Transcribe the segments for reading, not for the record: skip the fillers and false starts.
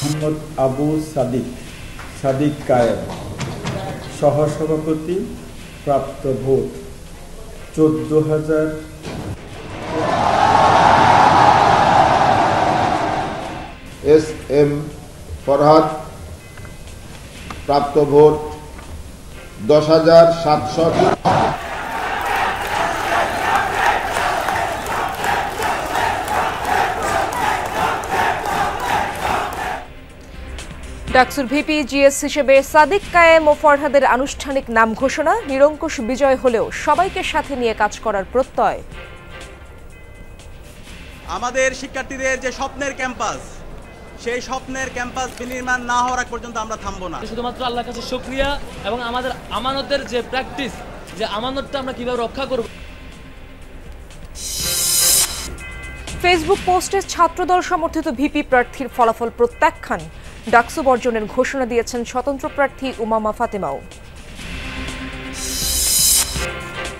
মোহাম্মদ আবু সাদিক কায়েম, সহসভাপতি, প্রাপ্ত ভোট 14,000। SM ফরহাদ, প্রাপ্ত ভোট 10,700। ডাকসুর ভিপি জিএস হিসেবে সাদিক কায়েম ও ফরহাদের আনুষ্ঠানিক নাম ঘোষণা। নিরঙ্কুশ বিজয় হলেও সবাইকে সাথে নিয়ে কাজ করার প্রত্যয়। আমাদের শিক্ষার্থীদের যে স্বপ্নের ক্যাম্পাস, সেই স্বপ্নের ক্যাম্পাস বিনির্মাণ না হওয়ার আগ পর্যন্ত আমরা থামবো না। শুধুমাত্র আল্লাহর কাছে শুকরিয়া এবং আমাদের আমানতের যে প্র্যাকটিস, যে আমানতটা আমরা কিভাবে রক্ষা করব। ফেসবুক পোস্টে ছাত্রদল সমর্থিত ভিপি প্রার্থীর ফলাফল প্রত্যাখ্যান। ডাকসু বর্জনের ঘোষণা দিয়েছেন স্বতন্ত্র প্রার্থী উমামা ফাতেমাও।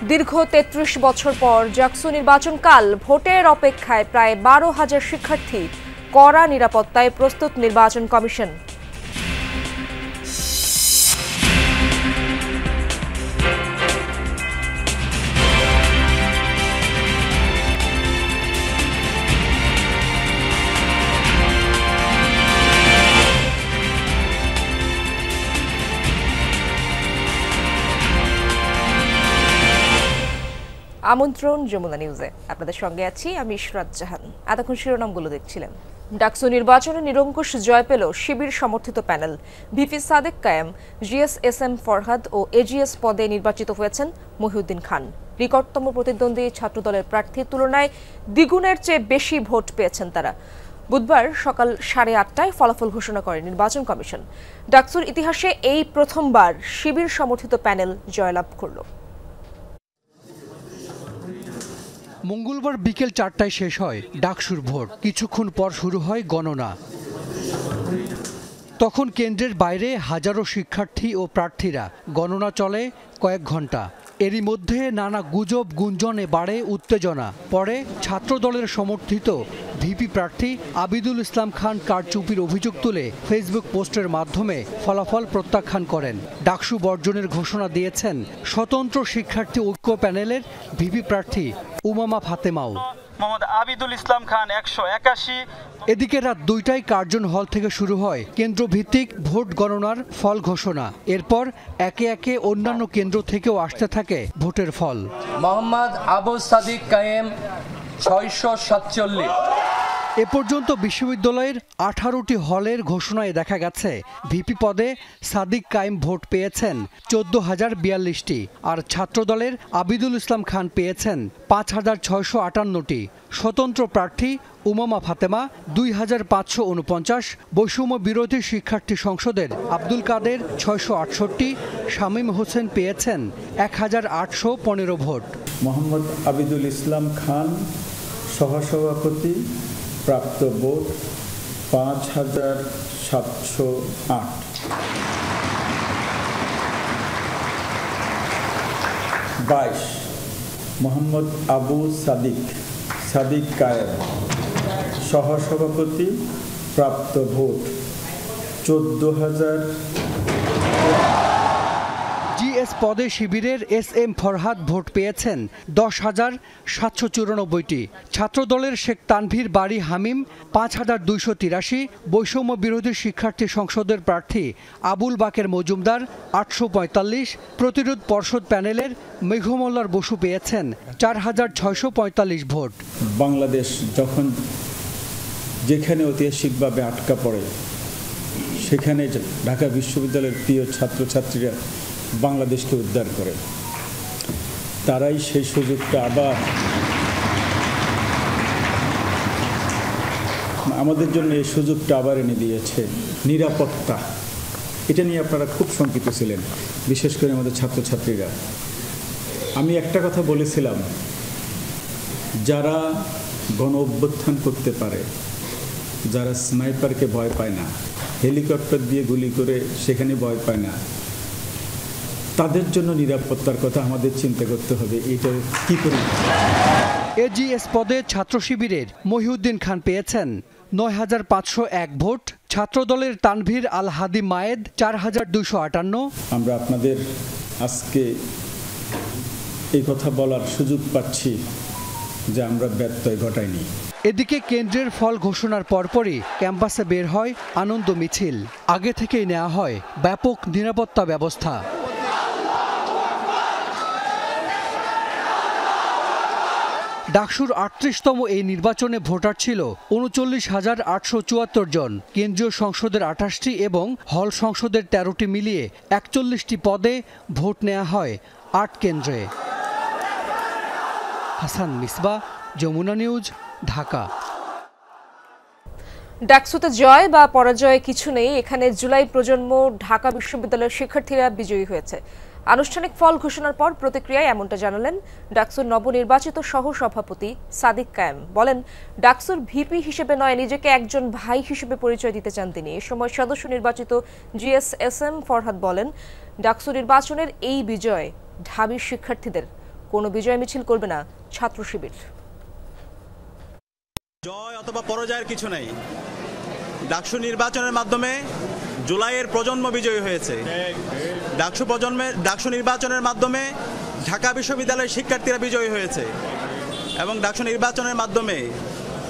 দীর্ঘ 33 বছর পর ডাকসু নির্বাচনকাল, ভোটের অপেক্ষায় প্রায় 12,000 শিক্ষার্থী। কড়া নিরাপত্তায় প্রস্তুত নির্বাচন কমিশন। আমন্ত্রণ যমুনা নিউজে, আপনাদের সঙ্গে আছি আমি ইশরাত জাহান। এতক্ষণ শিরোনামগুলো দেখছিলেন। ডাকসু নির্বাচনে নিরঙ্কুশ জয় পেল শিবির সমর্থিত প্যানেল। ভিপি সাদেক কায়েম, GSSM ফরহাদ ও AGS পদে নির্বাচিত হয়েছেন মহিউদ্দিন খান। রেকর্ডতম প্রতিদ্বন্দ্বী ছাত্রদলের প্রার্থীর তুলনায় দ্বিগুণের চেয়ে বেশি ভোট পেয়েছেন তারা। বুধবার সকাল 8:30টায় ফলাফল ঘোষণা করে নির্বাচন কমিশন। ডাকসুর ইতিহাসে এই প্রথমবার শিবির সমর্থিত প্যানেল জয়লাভ করল। মঙ্গলবার বিকেল 4টায় শেষ হয় ডাকসুর ভোট। কিছুক্ষণ পর শুরু হয় গণনা। তখন কেন্দ্রের বাইরে হাজারো শিক্ষার্থী ও প্রার্থীরা। গণনা চলে কয়েক ঘন্টা। এরই মধ্যে নানা গুজব গুঞ্জনে বাড়ে উত্তেজনা। পরে ছাত্রদলের সমর্থিত ভিপি প্রার্থী আবিদুল ইসলাম খান কারচুপির অভিযোগ তুলে ফেসবুক পোস্টের মাধ্যমে ফলাফল প্রত্যাখ্যান করেন। ডাকসু বর্জনের ঘোষণা দিয়েছেন স্বতন্ত্র শিক্ষার্থী ঐক্য প্যানেলের ভিপি প্রার্থী উমামা ফাতেমাও। মোহাম্মদ আবিদুল ইসলাম খান 181। এদিকে রাত 2টায় কার্জন হল থেকে শুরু হয় কেন্দ্রভিত্তিক ভোট গণনার ফল ঘোষণা। এরপর একে একে অন্যান্য কেন্দ্র থেকেও আসতে থাকে ভোটের ফল। মোহাম্মদ আবু সাদিক কায়েম 647। এ পর্যন্ত বিশ্ববিদ্যালয়ের 18টি হলের ঘোষণায় দেখা গেছে ভিপি পদে সাদিক কায়েম ভোট পেয়েছেন 14,042টি, আর ছাত্রদলের আবিদুল ইসলাম খান পেয়েছেন 5,658টি। স্বতন্ত্র প্রার্থী উমামা ফাতেমা 2,549, বৈষম্য বিরোধী শিক্ষার্থী সংসদের আব্দুল কাদের 668, শামীম হোসেন পেয়েছেন 1,815 ভোট। মোহাম্মদ আবিদুল ইসলাম খান, সহসভাপতি, প্রাপ্ত ভোট 5,708। মোহাম্মদ আবু সাদিক কায়েম, সহসভাপতি, প্রাপ্ত ভোট 14,000। GS পদে শিবিরের SM ফরহাদ ভোট পেয়েছেন 10,794টি। ছাত্রদলের শেখ তানভীর বাড়ি হামিম 5,283, বৈষম্য বিরোধী শিক্ষার্থী সংসদের প্রার্থী আবুল বাকের মজুমদার 845, প্রতিরোধ পর্ষদ প্যানেলের মেঘমল্লার বসু পেয়েছেন 4,645 ভোট। বাংলাদেশ যখন যেখানে ঐতিহাসিকভাবে আটকা পড়ে, সেখানে ঢাকা বিশ্ববিদ্যালয়ের প্রিয় ছাত্রছাত্রীরা বাংলাদেশকে উদ্ধার করে। তারাই সেই সুযোগটা আবার আমাদের জন্য এই সুযোগটা আবার এনে দিয়েছে। নিরাপত্তা, এটা নিয়ে আপনারা খুব শঙ্কিত ছিলেন, বিশেষ করে আমাদের ছাত্রছাত্রীরা। আমি একটা কথা বলেছিলাম, যারা গণ অভ্যুত্থান করতে পারে, যারা স্নাইপারকে ভয় পায় না, হেলিকপ্টার দিয়ে গুলি করে সেখানে ভয় পায় না, তাদের জন্য নিরাপত্তার কথা আমাদের চিন্তা করতে হবে। এটা কি করে? AGS পদে ছাত্র শিবিরের মহিউদ্দিন খান পেয়েছেন 9,501 ভোট, ছাত্রদলের তানভীর আল হাদি মায়েদ 4258। আমরা আপনাদের আজকে এই কথা বলার সুযোগ পাচ্ছি যে আমরা ব্যত্যয় ঘটাইনি। এদিকে কেন্দ্রের ফল ঘোষণার পরপরই ক্যাম্পাসে বের হয় আনন্দ মিছিল। আগে থেকেই নেওয়া হয় ব্যাপক নিরাপত্তা ব্যবস্থা। ডাকসুর ৩৮তম এই নির্বাচনে ভোটার ছিল ৩৯,৮৭৪ জন। কেন্দ্রীয় সংসদের ২৮টি এবং হল সংসদের ১৩টি মিলিয়ে ৪১টি পদে ভোট নেওয়া হয় ৮ কেন্দ্রে। হাসান মিসবা, যমুনা নিউজ, ঢাকা। ডাকসুতে জয় বা পরাজয় কিছু নেই, এখানে জুলাই প্রজন্ম ঢাকা বিশ্ববিদ্যালয়ের শিক্ষার্থীরা বিজয়ী হয়েছে। আনুষ্ঠানিক ফল ঘোষণার পর প্রতিক্রিয়ায় এমনটা জানালেন ডাকসুর নবনির্বাচিত সহ সভাপতি সাদিক কায়েম। বলেন, ডাকসুর ভিপি হিসেবে নয়, নিজেকে একজন ভাই হিসেবে পরিচয় দিতে চান তিনি। এ সময় সদস্য নির্বাচিত GSSM ফরহাদ বলেন, ডাকসু নির্বাচনের এই বিজয় ঢাবির শিক্ষার্থীদের, কোনো বিজয় মিছিল করবে না ছাত্র শিবির। জয় অথবা পরাজয়ের কিছু নেই। ডাকসু নির্বাচনের মাধ্যমে জুলাইয়ের প্রজন্ম বিজয়ী হয়েছে। ডাকসু নির্বাচনের মাধ্যমে ঢাকা বিশ্ববিদ্যালয়ের শিক্ষার্থীরা বিজয়ী হয়েছে এবং ডাকসু নির্বাচনের মাধ্যমে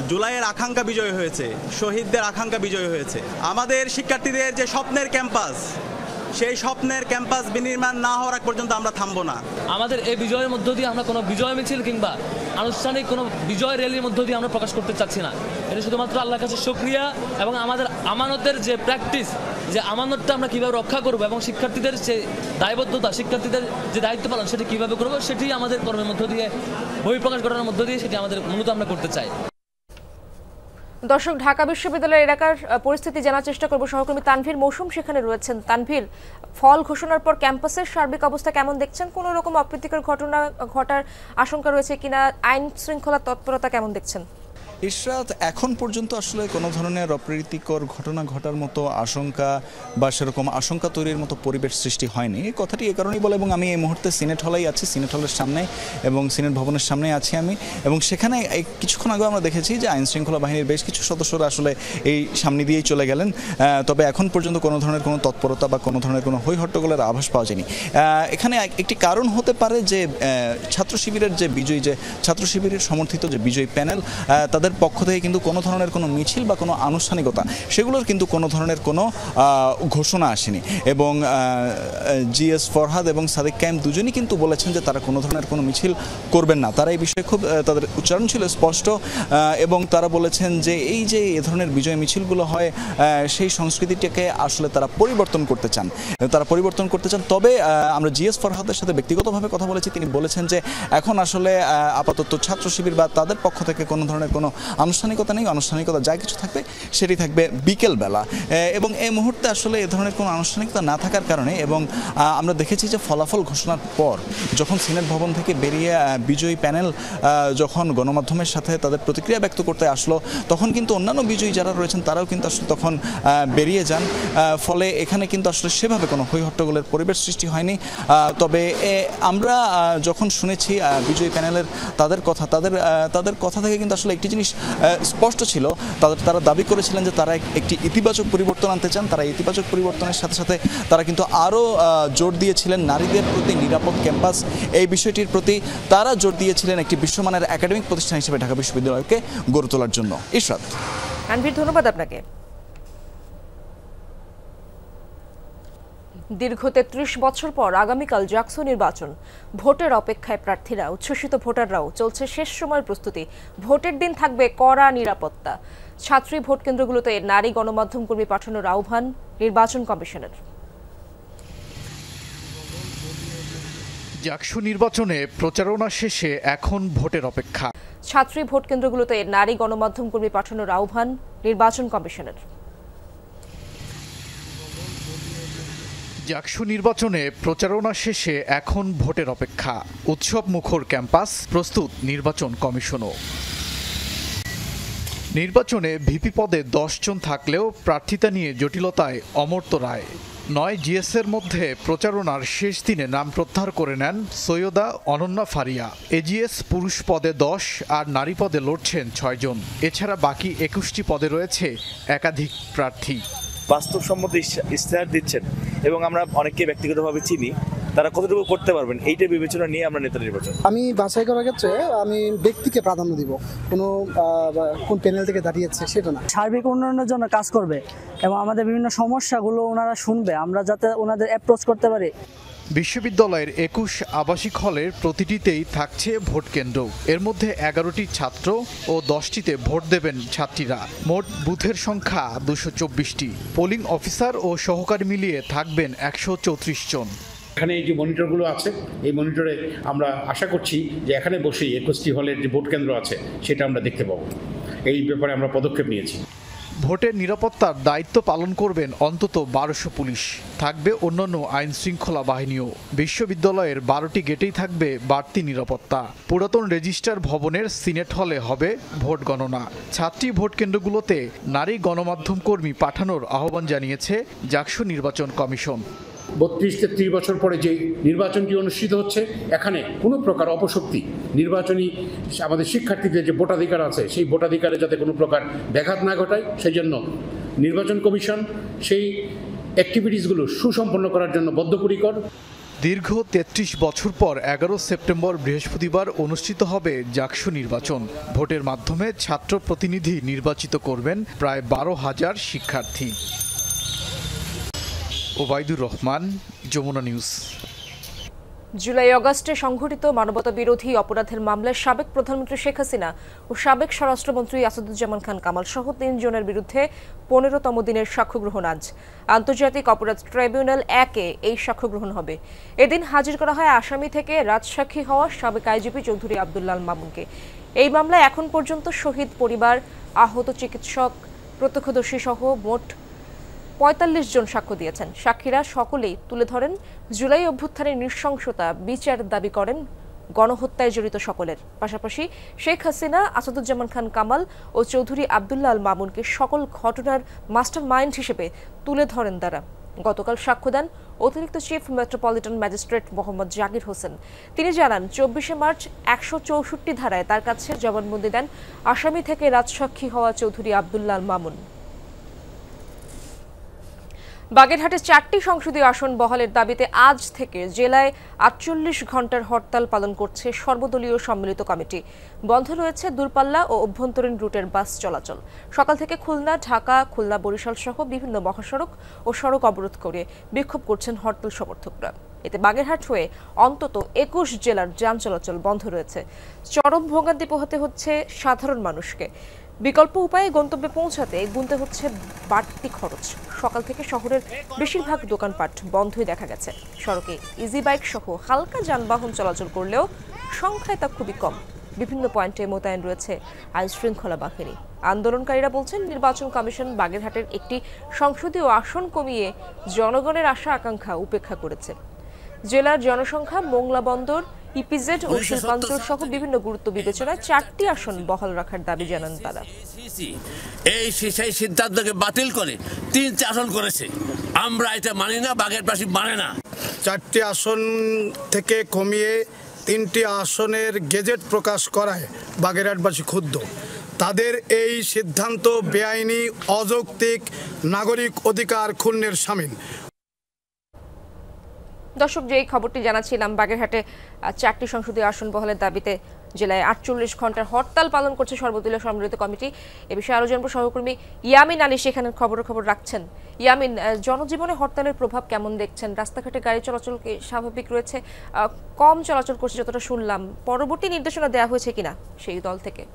জুলাইয়ের আকাঙ্ক্ষা বিজয়ী হয়েছে, শহীদদের আকাঙ্ক্ষা বিজয়ী হয়েছে। আমাদের শিক্ষার্থীদের যে স্বপ্নের ক্যাম্পাস, সেই স্বপ্নের ক্যাম্পাস বিনির্মাণ না হওয়ার আগ পর্যন্ত আমরা থামবো না। আমাদের এই বিজয়ের মধ্য দিয়ে আমরা কোনো বিজয় মিছিল কিংবা আনুষ্ঠানিক কোনো বিজয় র্যালির মধ্য দিয়ে আমরা প্রকাশ করতে চাচ্ছি না। এটা শুধুমাত্র আল্লাহর কাছে শুকরিয়া এবং আমাদের আমানতের যে প্র্যাকটিস, যে আমানতটা আমরা কীভাবে রক্ষা করবো এবং শিক্ষার্থীদের যে দায়বদ্ধতা, শিক্ষার্থীদের যে দায়িত্ব পালন সেটি কীভাবে করবো, সেটি আমাদের কর্মের মধ্য দিয়ে, বহিঃপ্রকাশ ঘটানোর মধ্য দিয়ে সেটি আমাদের মূলত আমরা করতে চাই। দর্শক, ঢাকা বিশ্ববিদ্যালয় এলাকার পরিস্থিতি জানার চেষ্টা করব। সহকর্মী তানভীর মৌসুম সেখানে রয়েছেন। তানভীর, ফল ঘোষণার পর ক্যাম্পাসের সার্বিক অবস্থা কেমন দেখছেন? কোনো রকম অপ্রীতিকর ঘটনা ঘটার আশঙ্কা রয়েছে কিনা? আইন শৃঙ্খলা তৎপরতা কেমন দেখছেন? ইশরাত, এখন পর্যন্ত আসলে কোনো ধরনের অপ্রীতিকর ঘটনা ঘটার মতো আশঙ্কা বা সেরকম আশঙ্কা তৈরির মতো পরিবেশ সৃষ্টি হয়নি। এই কথাটি এ কারণেই বলে, এবং আমি এই মুহূর্তে সিনেট হলেই আছি, সিনেট হলের সামনে এবং সিনেট ভবনের সামনে আছি আমি, এবং সেখানে কিছুক্ষণ আগে আমরা দেখেছি যে আইন শৃঙ্খলা বাহিনীর বেশ কিছু সদস্যরা আসলে এই সামনে দিয়েই চলে গেলেন। তবে এখন পর্যন্ত কোনো ধরনের কোনো তৎপরতা বা কোনো ধরনের কোনো হৈ হট্টগোলের আভাস পাওয়া যায়নি। এখানে একটি কারণ হতে পারে যে ছাত্র শিবিরের যে বিজয়ী, যে ছাত্র শিবিরের সমর্থিত যে বিজয়ী প্যানেল, তাদের পক্ষ থেকে কিন্তু কোনো ধরনের কোনো মিছিল বা কোনো আনুষ্ঠানিকতা, সেগুলোর কিন্তু কোনো ধরনের কোনো ঘোষণা আসেনি। এবং GS ফরহাদ এবং সাদিক কায়েম দুজনই কিন্তু বলেছেন যে তারা কোনো ধরনের কোনো মিছিল করবেন না। তারা এই বিষয়ে খুব, তাদের উচ্চারণ ছিল স্পষ্ট, এবং তারা বলেছেন যে এই যে এ ধরনের বিজয় মিছিলগুলো হয়, সেই সংস্কৃতিটাকে আসলে তারা পরিবর্তন করতে চান। তবে আমরা GS ফরহাদের সাথে ব্যক্তিগতভাবে কথা বলেছি, তিনি বলেছেন যে এখন আসলে আপাতত ছাত্র শিবির বা তাদের পক্ষ থেকে কোনো ধরনের কোনো আনুষ্ঠানিকতা নেই। আনুষ্ঠানিকতা যা কিছু থাকবে সেটি থাকবে বিকেলবেলা, এবং এই মুহূর্তে আসলে এ ধরনের কোনো আনুষ্ঠানিকতা না থাকার কারণে, এবং আমরা দেখেছি যে ফলাফল ঘোষণার পর যখন সিনেট ভবন থেকে বেরিয়ে বিজয়ী প্যানেল যখন গণমাধ্যমের সাথে তাদের প্রতিক্রিয়া ব্যক্ত করতে আসলো, তখন কিন্তু অন্যান্য বিজয়ী যারা রয়েছেন তারাও কিন্তু আসলে তখন বেরিয়ে যান। ফলে এখানে কিন্তু আসলে সেভাবে কোনো হৈ হট্টগোলের পরিবেশ সৃষ্টি হয়নি। তবে আমরা যখন শুনেছি বিজয়ী প্যানেলের তাদের কথা থেকে কিন্তু আসলে একটি জিনিস স্পষ্ট ছিল, তারা দাবি করেছিলেন যে তারা একটি ইতিবাচক পরিবর্তন আনতে চান। তারা ইতিবাচক পরিবর্তনের সাথে সাথে তারা কিন্তু আরও জোর দিয়েছিলেন নারীদের প্রতি নিরাপদ ক্যাম্পাস, এই বিষয়টির প্রতি তারা জোর দিয়েছিলেন একটি বিশ্বমানের একাডেমিক প্রতিষ্ঠান হিসেবে ঢাকা বিশ্ববিদ্যালয়কে গড়ে তোলার জন্য। ইশরাত, তানভীর, ধন্যবাদ আপনাকে। দীর্ঘ ৩৩ বছর পর আগামীকাল ডাকসু নির্বাচন, ভোটের অপেক্ষায় প্রার্থীরা, উচ্ছ্বসিত ভোটাররাও। চলছে শেষ সময়ের প্রস্তুতি। ভোটের দিন থাকবে কড়া নিরাপত্তা। ছাত্রী ভোট কেন্দ্রগুলোতে নারী গণমাধ্যম কর্মী পাঠানোর আহ্বান নির্বাচন কমিশনের। ডাকসু নির্বাচনে প্রচারণা শেষে এখন ভোটের অপেক্ষা। ছাত্রী ভোট কেন্দ্রগুলোতে নারী গণমাধ্যম কর্মী পাঠানোর আহ্বান নির্বাচন কমিশনের। ডাকসু নির্বাচনে প্রচারণা শেষে এখন ভোটের অপেক্ষা। উৎসব মুখর ক্যাম্পাস, প্রস্তুত নির্বাচন কমিশনও। নির্বাচনে ভিপি পদে 10 জন থাকলেও প্রার্থিতা নিয়ে জটিলতায় অমর্ত্য রায়। 9 জিএসের মধ্যে প্রচারণার শেষ দিনে নাম প্রত্যাহার করে নেন সৈয়দা অনন্যা ফারিয়া। এজিএস পুরুষ পদে 10 আর নারী পদে লড়ছেন 6 জন। এছাড়া বাকি 21টি পদে রয়েছে একাধিক প্রার্থী। বাস্তবসম্মত ইশতেহার দিচ্ছেন এবং আমরা অনেককে ব্যক্তিগতভাবে চিনি, তারা কতটুকু করতে পারবেন এইটা বিবেচনা নিয়ে আমরা নেতা নির্বাচন। আমি বাছাই করার ক্ষেত্রে আমি ব্যক্তিকে প্রাধান্য দিব, কোন প্যানেল থেকে দাঁড়িয়েছে সেটা না। সার্বিক উন্নয়নের জন্য কাজ করবে এবং আমাদের বিভিন্ন সমস্যাগুলো ওনারা শুনবে, আমরা যাতে ওনাদের অ্যাপ্রোচ করতে পারি। বিশ্ববিদ্যালয়ের 21 আবাসিক হলের প্রতিটিতেই থাকছে ভোট কেন্দ্র। এর মধ্যে 11টি ছাত্র ও 10টিতে ভোট দেবেন ছাত্রীরা। মোট বুথের সংখ্যা 224টি। পোলিং অফিসার ও সহকারী মিলিয়ে থাকবেন 134 জন। এখানে এই যে মনিটরগুলো আছে, এই মনিটরে আমরা আশা করছি যে এখানে বসেই 21টি হলের যে ভোট কেন্দ্র আছে সেটা আমরা দেখতে পাবো। এই ব্যাপারে আমরা পদক্ষেপ নিয়েছি। ভোটের নিরাপত্তার দায়িত্ব পালন করবেন অন্তত 1200 পুলিশ। থাকবে অন্যান্য আইন শৃঙ্খলা বাহিনীও। বিশ্ববিদ্যালয়ের 12টি গেটেই থাকবে বাড়তি নিরাপত্তা। পুরাতন রেজিস্ট্রার ভবনের সিনেট হলে হবে ভোট গণনা। ছাত্রী ভোট কেন্দ্রগুলোতে নারী গণমাধ্যম কর্মী পাঠানোর আহ্বান জানিয়েছে জাকসু নির্বাচন কমিশন। 32-33 বছর পরে যে নির্বাচনটি অনুষ্ঠিত হচ্ছে, এখানে কোনো প্রকার অপশক্তি নির্বাচনী আমাদের শিক্ষার্থীদের যে ভোটাধিকার আছে সেই ভোটাধিকারে যাতে কোনো প্রকার ব্যাঘাত না ঘটায়, সেই জন্য নির্বাচন কমিশন সেই অ্যাক্টিভিটিসগুলো সুসম্পন্ন করার জন্য বদ্ধপরিকর। দীর্ঘ 33 বছর পর 11 সেপ্টেম্বর বৃহস্পতিবার অনুষ্ঠিত হবে জাকসু নির্বাচন। ভোটের মাধ্যমে ছাত্র প্রতিনিধি নির্বাচিত করবেন প্রায় 12,000 শিক্ষার্থী। ওবায়দুর রহমান, যমুনা নিউজ। জুলাই আগস্টে সংঘটিত মানবতা বিরোধী অপরাধের মামলায় সাবেক প্রধানমন্ত্রী শেখ হাসিনা ও সাবেক স্বরাষ্ট্রমন্ত্রী আসাদুজ্জামান খান কামাল সহ 3 জনের বিরুদ্ধে 15তম দিনের সাক্ষ্য গ্রহণ আজ। আন্তর্জাতিক অপরাধ ট্রাইব্যুনাল 1-এ এই সাক্ষ্য গ্রহণ হবে। এদিন হাজির করা হয় আসামি থেকে রাজসাক্ষী হওয়া সাবেক আইজিপি চৌধুরী আব্দুল্লাহ আল মামুনকে। এই মামলায় এখন পর্যন্ত শহীদ পরিবার, আহত চিকিৎসক, প্রত্যক্ষদর্শী সহ মোট 45 জন সাক্ষ্য দিয়েছেন। সাক্ষীরা সকলেই তুলে ধরেন জুলাই অভ্যুত্থানের নৃশংসতা, বিচার দাবি করেন গণহত্যায় জড়িত সকলের। পাশাপাশি শেখ হাসিনা, আসাদুজ্জামান খান কামাল ও চৌধুরী আব্দুল্লাহ আল মামুনকে সকল ঘটনার মাস্টার মাইন্ড হিসেবে তুলে ধরেন তারা। গতকাল সাক্ষ্য দেন অতিরিক্ত chief metropolitan magistrate Mohammad Zakir Hossain. তিনি জানান 24শে মার্চ 164 ধারায় তার কাছে জবানবন্দি দেন আসামি থেকে রাজসাক্ষী হওয়া চৌধুরী আব্দুল্লাহ আল মামুন। বাগেরহাটে 4টি সংসদীয় আসন বহালের দাবিতে আজ থেকে জেলায় 48 ঘণ্টার হরতাল পালন করছে সর্বদলীয় সম্মিলিত কমিটি। বন্ধ রয়েছে দূরপাল্লা ও অভ্যন্তরীণ রুটের বাস চলাচল। সকাল থেকে খুলনা, ঢাকা, খুলনা, বরিশাল সহ বিভিন্ন মহাসড়ক ও সড়ক অবরোধ করে বিক্ষোভ করছেন হরতাল সমর্থকরা। এতে বাগেরহাট হয়ে অন্তত 21 জেলার যান চলাচল বন্ধ রয়েছে। চরম ভোগান্তি পোহাতে হচ্ছে সাধারণ মানুষকে। বিকল্প উপায়ে গন্তব্যে পৌঁছাতে গুনতে হচ্ছে বাড়তি খরচ। সকাল থেকে শহরের বেশিরভাগ দোকানপাট বন্ধই দেখা গেছে। সড়কে ইজি বাইক সহ হালকা যানবাহন চলাচল করলেও সংখ্যায় তা খুবই কম। বিভিন্ন পয়েন্টে মোতায়েন রয়েছে আইন শৃঙ্খলা বাহিনী। আন্দোলনকারীরা বলছেন নির্বাচন কমিশন বাগেরহাটের একটি সংসদীয় আসন কমিয়ে জনগণের আশা আকাঙ্ক্ষা উপেক্ষা করেছে। জেলার জনসংখ্যা, মোংলা বন্দর, ইপিজেড ও শিল্পাঞ্চল সহ বিভিন্ন গুরুত্ব বিবেচনায় 4টি আসন বহাল রাখার দাবি জানান তারা। এই সেই সিদ্ধান্তকে বাতিল করে 3টি আসন করেছে। আমরা এটা মানি না, বাগেরহাটবাসী মানে না। 4টি আসন থেকে কমিয়ে 3টি আসনের গেজেট প্রকাশ করায় বাগেরহাটবাসী ক্ষুব্ধ। তাদের এই সিদ্ধান্ত বেআইনি, অযৌক্তিক, নাগরিক অধিকার ক্ষুণ্ণের শামিল। দর্শক, যে খবরটি জানাচ্ছিলাম, বাগেরহাটে 4টি সংসদীয় আসন বহালের দাবিতে জেলায় 48 ঘণ্টার হরতাল পালন করছে সর্বদলীয় সম্মিলিত কমিটি। এ বিষয়ে আরো জানবো সহকর্মী ইয়ামিন আলী সেখানে খবর রাখছেন। ইয়ামিন, জনজীবনে হরতালের প্রভাব কেমন দেখছেন? রাস্তাঘাটে গাড়ি চলাচল কি স্বাভাবিক রয়েছে? কম চলাচল করছে যতটা শুনলাম। পরবর্তী নির্দেশনা দেওয়া হয়েছে কিনা সেই দল থেকে?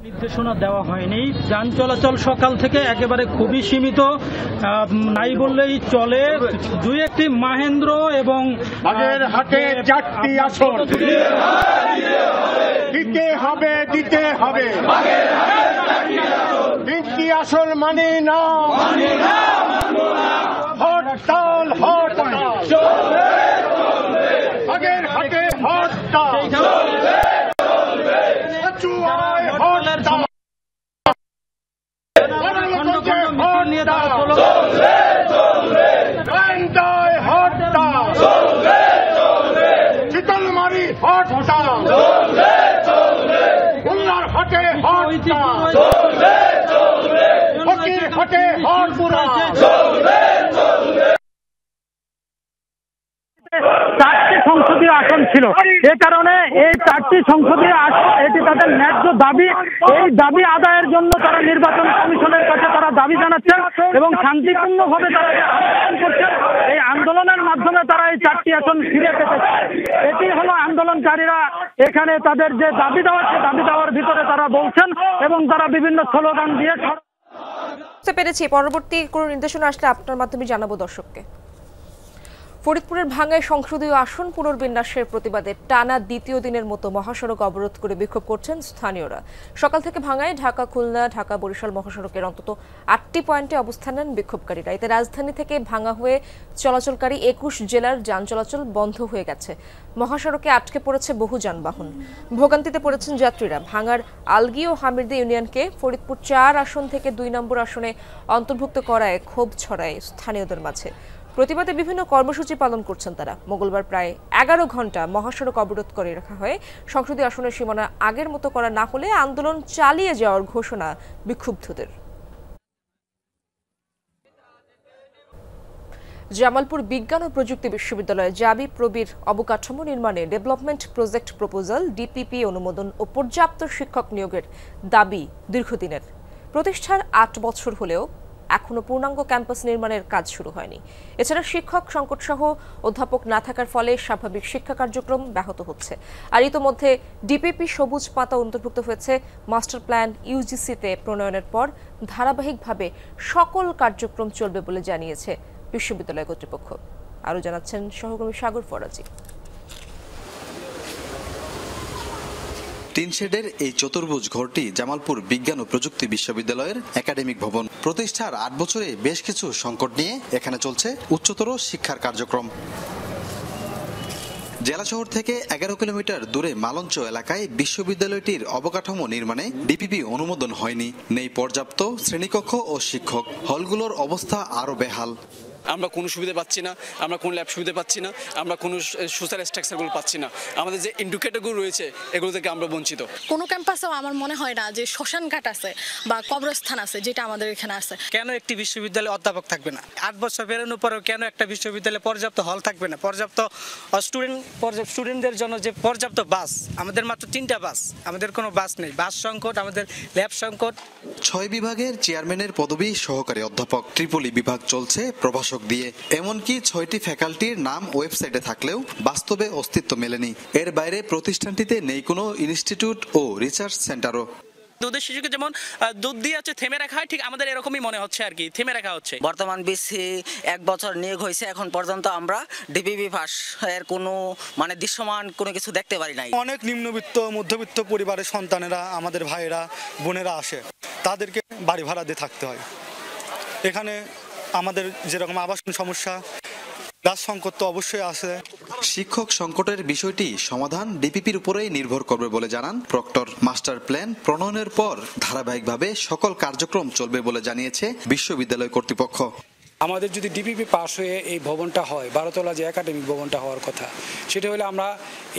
নির্দেশনা দেওয়া হয়নি। যান চলাচল সকাল থেকে একেবারে খুবই সীমিত, নাই বললেই চলে। 2-1টি মাহেন্দ্র এবং বাগেরহাটে 4টি আসন দিতে হবে 3টি আসন মানে না, হরতাল বাগেরহাটে হরতাল। খুলনার হাটে হরতাল, ফকির হাটে হরতাল। 4টি সংসদীয় আসন ছিল, এ কারণে এই 4টি সংসদীয় আসন এটি তাদের ন্যায্য দাবি। এই দাবি আদায়ের জন্য তারা নির্বাচন কমিশনের কাছে তারা দাবি জানাচ্ছেন এবং শান্তিপূর্ণভাবে তারা আন্দোলন করছেন। এই আন্দোলনের মাধ্যমে তারা এই 4টি আসন ফিরে পেতে চায়। এটি হলো আন্দোলনকারীরা এখানে তাদের যে দাবি দেওয়া, সে দাবি দেওয়ার ভিতরে তারা বলছেন এবং তারা বিভিন্ন স্লোগান দিয়ে। বুঝতে পেরেছি, পরবর্তী কোনো নির্দেশনা আসলে আপনার মাধ্যমে জানাবো দর্শককে। ফরিদপুরের ভাঙ্গায় সংসদীয় আসন পুনর্বিন্যাসের প্রতিবাদে টানা দ্বিতীয় দিনের মতো মহাসড়ক অবরোধ করে বিক্ষোভ করছেন স্থানীয়রা। সকাল থেকে ভাঙ্গায় ঢাকা খুলনা ঢাকা বরিশাল মহাসড়কের অন্তত 8টি পয়েন্টে অবস্থান নেন বিক্ষোভকারীরা। এতে রাজধানী থেকে ভাঙ্গা হয়ে চলাচলকারী 21 জেলার যান চলাচল বন্ধ হয়ে গেছে। মহাসড়কে আটকে পড়েছে বহু যানবাহন, ভোগান্তিতে পড়েছেন যাত্রীরা। ভাঙ্গার আলগি ও হামিরদি ইউনিয়নকে ফরিদপুর 4 আসন থেকে 2 নম্বর আসনে অন্তর্ভুক্ত করায় ক্ষোভ ছড়ায় স্থানীয়দের মাঝে। প্রতিবাদে বিভিন্ন কর্মসূচি পালন করছেন তারা। মঙ্গলবার প্রায় 11 ঘন্টা মহাসড়ক অবরোধ করে রাখা হয়। সংসদীয় আসনের সীমানা আগের মতো করা না হলে আন্দোলন চালিয়ে যাওয়ার ঘোষণা বিক্ষুব্ধদের। জামালপুর বিজ্ঞান ও প্রযুক্তি বিশ্ববিদ্যালয়ে জাবি প্রবির অবকাঠামো নির্মাণে ডেভেলপমেন্ট প্রজেক্ট প্রপোজাল ডিপিপি অনুমোদন ও পর্যাপ্ত শিক্ষক নিয়োগের দাবি দীর্ঘদিনের। প্রতিষ্ঠার 8 বছর হলেও এখনো পূর্ণাঙ্গ ক্যাম্পাস নির্মাণের কাজ শুরু হয়নি। এছাড়া শিক্ষক সংকট সহ অধ্যাপক না থাকার ফলে স্বাভাবিক শিক্ষা কার্যক্রম ব্যাহত হচ্ছে। আর ইতোমধ্যে ডিপিপি সবুজ পাতা অন্তর্ভুক্ত হয়েছে। মাস্টার প্ল্যান ইউজিসিতে প্রণয়নের পর ধারাবাহিকভাবে সকল কার্যক্রম চলবে বলে জানিয়েছে বিশ্ববিদ্যালয় কর্তৃপক্ষ। আরও জানাচ্ছেন সহকর্মী সাগর ফরাজি। 3 শেডের এই চতুর্ভুজ ঘরটি জামালপুর বিজ্ঞান ও প্রযুক্তি বিশ্ববিদ্যালয়ের একাডেমিক ভবন। প্রতিষ্ঠার 8 বছরে বেশ কিছু সংকট নিয়ে এখানে চলছে উচ্চতর শিক্ষার কার্যক্রম। জেলা শহর থেকে 11 কিলোমিটার দূরে মালঞ্চ এলাকায় বিশ্ববিদ্যালয়টির অবকাঠামো নির্মাণে ডিপিপি অনুমোদন হয়নি। নেই পর্যাপ্ত শ্রেণীকক্ষ ও শিক্ষক। হলগুলোর অবস্থা আরও বেহাল। আমরা কোনো সুবিধা পাচ্ছি না, আমরা কোনো ল্যাব সুবিধা পাচ্ছি না, আমরা কোনো সোশ্যাল স্ট্রাকচারগুলো পাচ্ছি না। আমাদের যে ইন্ডিকেটরগুলো রয়েছে এগুলো থেকে আমরা বঞ্চিত। কোনো ক্যাম্পাসেও আমার মনে হয় না যে শ্মশান ঘাট আছে বা কবরস্থান আছে, যেটা আমাদের এখানে আছে। কেন একটি বিশ্ববিদ্যালয়ে অধ্যাপক থাকবে না? 8 বছর বেরোনোর পরেও কেন একটা বিশ্ববিদ্যালয়ে পর্যাপ্ত হল থাকবে না? পর্যাপ্ত স্টুডেন্টদের জন্য যে পর্যাপ্ত বাস, আমাদের মাত্র 3টা বাস, আমাদের কোনো বাস নেই। বাস সংকট, আমাদের ল্যাব সংকট। 6 বিভাগের চেয়ারম্যানের পদবি সহকারী অধ্যাপক, ট্রিপলি বিভাগ চলছে প্রভাষক দিয়ে। এমনকি 6টি ফ্যাকাল্টির নাম ওয়েবসাইটে থাকলেও বাস্তবে অস্তিত্ব মেলেনি। এর বাইরে প্রতিষ্ঠানটিতে নেই কোনো ইনস্টিটিউট ও রিসার্চ সেন্টারও। দুধের শিশুকে যেমন দুধ দিয়ে হচ্ছে থেমে রাখা হয়, ঠিক আমাদের এরকমই মনে হচ্ছে আর কি, থেমে রাখা হচ্ছে। বর্তমান বিসি 1 বছর নিয়োগ হয়েছে, এখন পর্যন্ত আমরা ডিপিপি পাস এর কোনো দৃশ্যমান কোনো কিছু দেখতে পারি নাই। অনেক নিম্নবিত্ত মধ্যবিত্ত পরিবারের সন্তানেরা, আমাদের ভাইয়েরা বোনেরা আসে, তাদেরকে বাড়ি ভাড়া দিয়ে থাকতে হয়। এখানে আমাদের যেরকম আবাসন সমস্যা, গাছ সংকট তো অবশ্যই আছে। শিক্ষক সংকটের বিষয়টি সমাধান ডিপিপির উপরেই নির্ভর করবে বলে জানান প্রক্টর। মাস্টার প্ল্যান প্রণয়নের পর ধারাবাহিকভাবে সকল কার্যক্রম চলবে বলে জানিয়েছে বিশ্ববিদ্যালয় কর্তৃপক্ষ। আমাদের যদি ডিপিপি পাস হয়ে এই ভবনটা হয়, 12তলা যে একাডেমিক ভবনটা হওয়ার কথা, সেটা হলে আমরা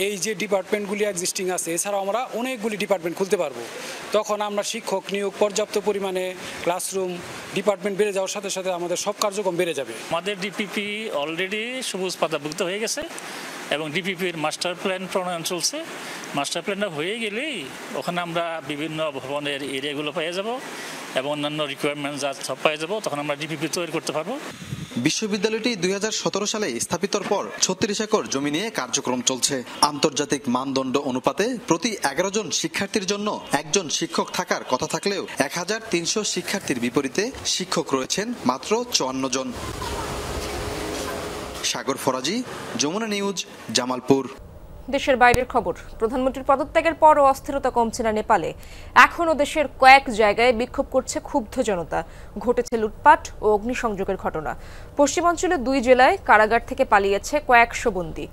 এই যে ডিপার্টমেন্টগুলি এক্সিস্টিং আছে, এছাড়াও আমরা অনেকগুলি ডিপার্টমেন্ট খুলতে পারবো। তখন আমরা শিক্ষক নিয়োগ, পর্যাপ্ত পরিমাণে ক্লাসরুম, ডিপার্টমেন্ট বেড়ে যাওয়ার সাথে সাথে আমাদের সব কার্যক্রম বেড়ে যাবে। আমাদের ডিপিপি অলরেডি সবুজ পাতাভুক্ত হয়ে গেছে এবং ডিপিপির মাস্টার প্ল্যান প্রণয়ন চলছে। মাস্টার প্ল্যানটা হয়ে গেলেই ওখানে আমরা বিভিন্ন ভবনের এরিয়াগুলো পেয়ে যাব এবং অন্যান্য রিকোয়ারমেন্ট যা সব পেয়ে যাব, তখন আমরা ডিপিপি তৈরি করতে পারবো। বিশ্ববিদ্যালয়টি 2017 সালে স্থাপিতর পর 36 একর জমি নিয়ে কার্যক্রম চলছে। আন্তর্জাতিক মানদণ্ড অনুপাতে প্রতি 11 জন শিক্ষার্থীর জন্য একজন শিক্ষক থাকার কথা থাকলেও 1300 শিক্ষার্থীর বিপরীতে শিক্ষক রয়েছেন মাত্র 54 জন। সাগর ফরাজি, যমুনা নিউজ, জামালপুর। দেশের বাইরের খবর। প্রধানমন্ত্রীর পদত্যাগের পরও অস্থিরতা কমছে না নেপালে। এখনও দেশের কয়েক জায়গায় বিক্ষোভ করছে ক্ষুব্ধ জনতা। ঘটেছে লুটপাট ও অগ্নিসংযোগের ঘটনা। পশ্চিমাঞ্চলে 2 জেলায় কারাগার থেকে পালিয়েছে কয়েকশো বন্দী।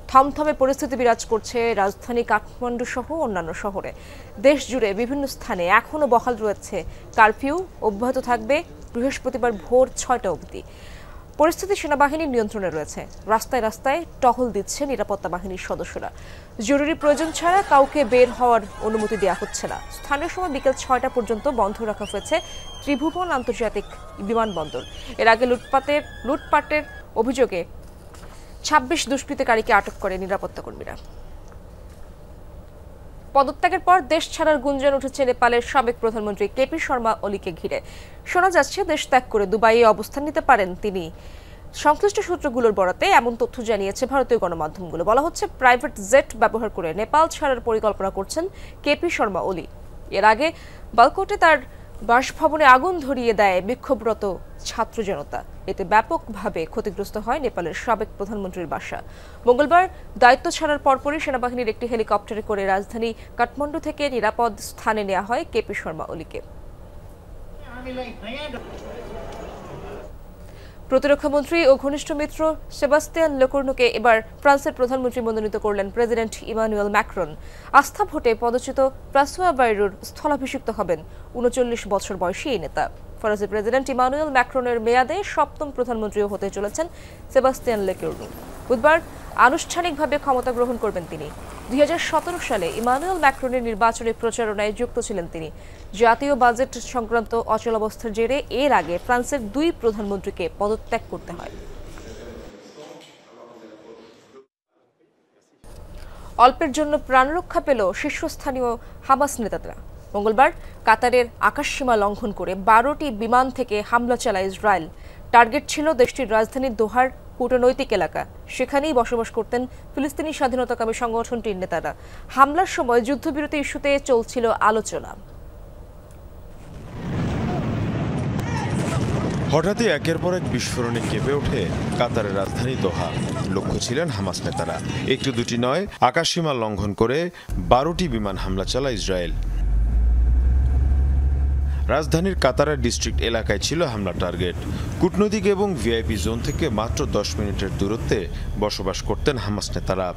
থমথমে পরিস্থিতি বিরাজ করছে রাজধানী কাঠমান্ডু সহ অন্যান্য শহরে। দেশ জুড়ে বিভিন্ন স্থানে এখনও বহাল রয়েছে কারফিউ। অব্যাহত থাকবে বৃহস্পতিবার ভোর 6টা অবধি। পরিস্থিতি সেনাবাহিনীর নিয়ন্ত্রণে রয়েছে। রাস্তায় রাস্তায় টহল দিচ্ছে নিরাপত্তা বাহিনীর সদস্যরা। জরুরি প্রয়োজন ছাড়া কাউকে বের হওয়ার অনুমতি দেওয়া হচ্ছে না। স্থানীয় সময় বিকেল 6টা পর্যন্ত বন্ধ রাখা হয়েছে ত্রিভুবন আন্তর্জাতিক বিমানবন্দর। এর আগে লুটপাটের অভিযোগে 26 দুষ্কৃতকারীকে আটক করে নিরাপত্তা কর্মীরা। পদত্যাগের পর দেশ ছাড়ার গুঞ্জন উঠেছে নেপালের সাবেক প্রধানমন্ত্রী কেপি শর্মা ওলিকে ঘিরে। শোনা যাচ্ছে দেশ ত্যাগ করে দুবাইয়ে অবস্থান নিতে পারেন তিনি। সংশ্লিষ্ট সূত্রগুলোর বরাতে এমন তথ্য জানিয়েছে ভারতীয় গণমাধ্যমগুলো। বলা হচ্ছে প্রাইভেট জেট ব্যবহার করে নেপাল ছাড়ার পরিকল্পনা করছেন কেপি শর্মা ওলি। এর আগে বালকোটে তার বাসভবনে আগুন ধরিয়ে দেয় বিক্ষোভরত ছাত্র জনতা। এতে ব্যাপকভাবে ক্ষতিগ্রস্ত হয় নেপালের সাবেক প্রধানমন্ত্রীর বাসা। মঙ্গলবার দায়িত্ব ছাড়ার পরপরই সেনাবাহিনীর একটি হেলিকপ্টারে করে রাজধানী কাঠমান্ডু থেকে নিরাপদ স্থানে নেওয়া হয় কেপি শর্মা ওলিকে। প্রতিরক্ষামন্ত্রী ও ঘনিষ্ঠ মিত্র সেবাস্তিয়ান লেকর্নুকে এবার ফ্রান্সের প্রধানমন্ত্রী মনোনীত করলেন প্রেসিডেন্ট ইমানুয়েল ম্যাক্রন। আস্থা ভোটে পদচ্যুত ফ্রাঁসোয়া বাইরুর স্থলাভিষিক্ত হবেন ৩৯ বছর বয়সী এই নেতা। ফরাসি প্রেসিডেন্ট ইমানুয়েল ম্যাক্রনের মেয়াদে ৭ম প্রধানমন্ত্রীও হতে চলেছেন সেবাস্তিয়ান লেকর্নু। বুধবার আনুষ্ঠানিকভাবে ক্ষমতা গ্রহণ করবেন তিনি। ২০১৭ সালে ইমানুয়েল ম্যাক্রনের নির্বাচনী প্রচারণায় যুক্ত ছিলেন তিনি। জাতীয় বাজেট সংক্রান্ত অচলাবস্থার জেরে এর আগে ফ্রান্সের ২ প্রধানমন্ত্রীকে পদত্যাগ করতে হয়। অল্পের জন্য প্রাণরক্ষা পেল শীর্ষস্থানীয় হামাস নেতারা। মঙ্গলবার কাতারের আকাশসীমা লঙ্ঘন করে 12টি বিমান থেকে হামলা চালায় ইসরায়েল। টার্গেট ছিল দেশটির রাজধানী দোহার কূটনৈতিক এলাকা। সেখানেই বসবাস করতেন ফিলিস্তিনি স্বাধীনতাকামী সংগঠনটির নেতারা। হামলার সময় যুদ্ধবিরতি ইস্যুতে চলছিল আলোচনা। হঠাৎই একের পর এক বিস্ফোরণে কেঁপে ওঠে কাতারের রাজধানী দোহা। লক্ষ্য ছিলেন হামাস নেতারা। একটু দুটি নয়, আকাশসীমা লঙ্ঘন করে 12টি বিমান হামলা চালায় ইসরায়েল। রাজধানীর কাতারের ডিস্ট্রিক্ট এলাকায় ছিল হামলা টার্গেট। কূটনৈতিক এবং ভিআইপি জোন থেকে মাত্র 10 মিনিটের দূরত্বে বসবাস করতেন হামাস নেতারা।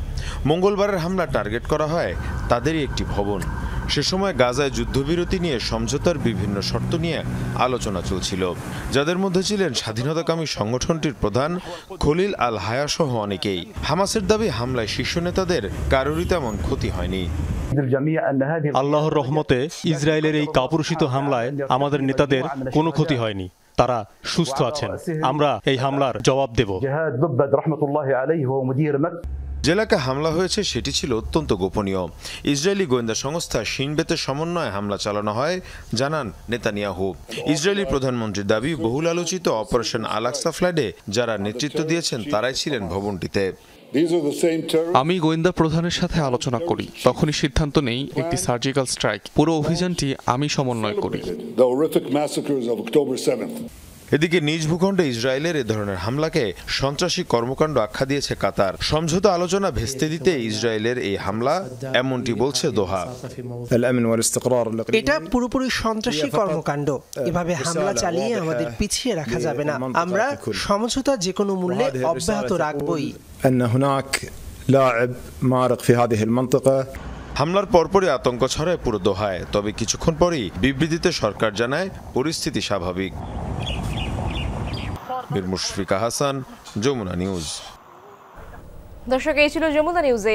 মঙ্গলবারের হামলা টার্গেট করা হয় তাদেরই একটি ভবন। সে সময় গাজায় যুদ্ধবিরতি নিয়ে সমঝোতার বিভিন্ন শর্ত নিয়ে আলোচনা চলছিল, যাদের মধ্যে ছিলেন স্বাধীনতাকামী সংগঠনটির প্রধান খলিল আল হায়া সহ অনেকেই। হামাসের দাবি হামলায় শীর্ষ নেতাদের কারোরই তেমন ক্ষতি হয়নি। আল্লাহর রহমতে ইসরায়েলের এই কাপুরুষিত হামলায় আমাদের নেতাদের কোনো ক্ষতি হয়নি, তারা সুস্থ আছেন। আমরা এই হামলার জবাব দেব। যে এলাকায় হামলা হয়েছে সেটি ছিল অত্যন্ত গোপনীয়। ইসরায়েলি গোয়েন্দা সংস্থা শিন বেতের সমন্বয়ে হামলা চালানো হয় জানান নেতানিয়াহু। ইসরায়েলি প্রধানমন্ত্রীর দাবি, বহুল আলোচিত অপারেশন আল আকসা ফ্লাডে যারা নেতৃত্ব দিয়েছেন তারাই ছিলেন ভবনটিতে। আমি গোয়েন্দা প্রধানের সাথে আলোচনা করি, তখনই সিদ্ধান্ত নেই একটি সার্জিক্যাল স্ট্রাইক। পুরো অভিযানটি আমি সমন্বয় করি। এদিকে নিজ ভূখণ্ডে ইসরায়েলের এ ধরনের হামলাকে সন্ত্রাসী কর্মকাণ্ড আখ্যা দিয়েছে কাতার। সমঝোতা আলোচনা ভেস্তে দিতে ইসরায়েলের এই হামলা, এমনটি বলছে দোহা। এটা পুরোপুরি সন্ত্রাসী কর্মকাণ্ড। এভাবে হামলা চালিয়ে আমাদের পিছিয়ে রাখা যাবে না। আমরা সমঝোতা যে কোনো মূল্যে অব্যাহত রাখবই। হামলার পরপরই আতঙ্ক ছড়ায় পুরো দোহায়। তবে কিছুক্ষণ পরই বিবৃতিতে সরকার জানায় পরিস্থিতি স্বাভাবিক। মুশফিকা হাসান, যমুনা নিউজ। দর্শক, এই ছিল যমুনা নিউজে।